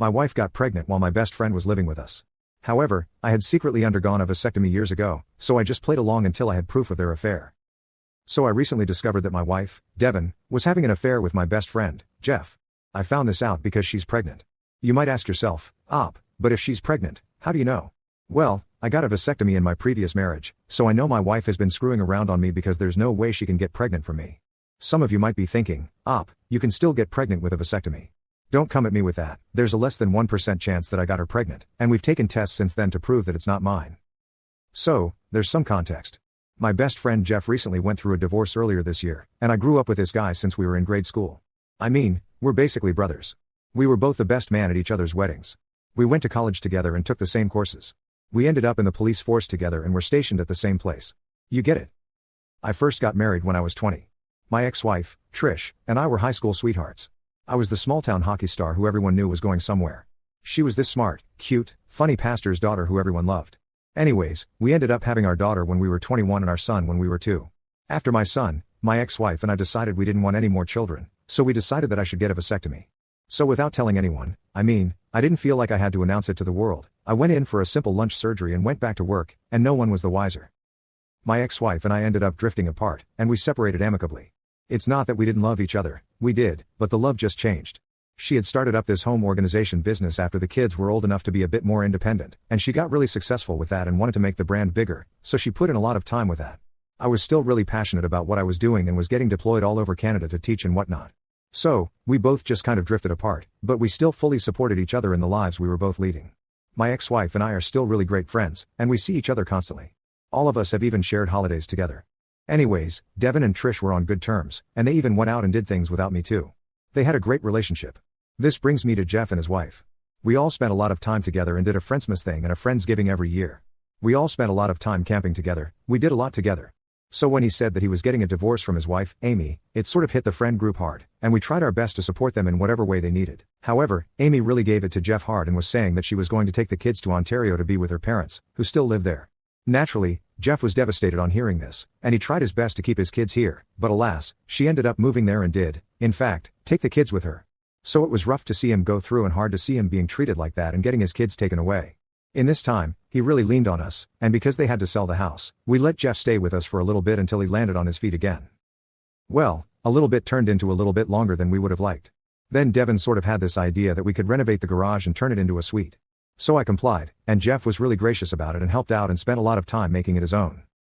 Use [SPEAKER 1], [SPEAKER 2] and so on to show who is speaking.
[SPEAKER 1] My wife got pregnant while my best friend was living with us. However, I had secretly undergone a vasectomy years ago, so I just played along until I had proof of their affair. So I recently discovered that my wife, Devin, was having an affair with my best friend, Jeff. I found this out because she's pregnant. You might ask yourself, but if she's pregnant, how do you know? Well, I got a vasectomy in my previous marriage, so I know my wife has been screwing around on me because there's no way she can get pregnant from me. Some of you might be thinking, you can still get pregnant with a vasectomy. Don't come at me with that. There's a less than 1% chance that I got her pregnant, and we've taken tests since then to prove that it's not mine. So, there's some context. My best friend Jeff recently went through a divorce earlier this year, and I grew up with this guy since we were in grade school. I mean, we're basically brothers. We were both the best man at each other's weddings. We went to college together and took the same courses. We ended up in the police force together and were stationed at the same place. You get it? I first got married when I was 20. My ex-wife, Trish, and I were high school sweethearts. I was the small-town hockey star who everyone knew was going somewhere. She was this smart, cute, funny pastor's daughter who everyone loved. Anyways, we ended up having our daughter when we were 21 and our son when we were 2. After my son, my ex-wife and I decided we didn't want any more children, so we decided that I should get a vasectomy. So without telling anyone, I didn't feel like I had to announce it to the world. I went in for a simple lunch surgery and went back to work, and no one was the wiser. My ex-wife and I ended up drifting apart, and we separated amicably. It's not that we didn't love each other, we did, but the love just changed. She had started up this home organization business after the kids were old enough to be a bit more independent, and she got really successful with that and wanted to make the brand bigger, so she put in a lot of time with that. I was still really passionate about what I was doing and was getting deployed all over Canada to teach and whatnot. So, we both just kind of drifted apart, but we still fully supported each other in the lives we were both leading. My ex-wife and I are still really great friends, and we see each other constantly. All of us have even shared holidays together. Anyways, Devin and Trish were on good terms, and they even went out and did things without me too. They had a great relationship. This brings me to Jeff and his wife. We all spent a lot of time together and did a Friendsmas thing and a Friendsgiving every year. We all spent a lot of time camping together, we did a lot together. So when he said that he was getting a divorce from his wife, Amy, it sort of hit the friend group hard, and we tried our best to support them in whatever way they needed. However, Amy really gave it to Jeff hard and was saying that she was going to take the kids to Ontario to be with her parents, who still live there. Naturally, Jeff was devastated on hearing this, and he tried his best to keep his kids here, but alas, she ended up moving there and did, in fact, take the kids with her. So it was rough to see him go through and hard to see him being treated like that and getting his kids taken away. In this time, he really leaned on us, and because they had to sell the house, we let Jeff stay with us for a little bit until he landed on his feet again. Well, a little bit turned into a little bit longer than we would have liked. Then Devin sort of had this idea that we could renovate the garage and turn it into a suite. So I complied, and Jeff was really gracious about it and helped out and spent a lot of time making it his own.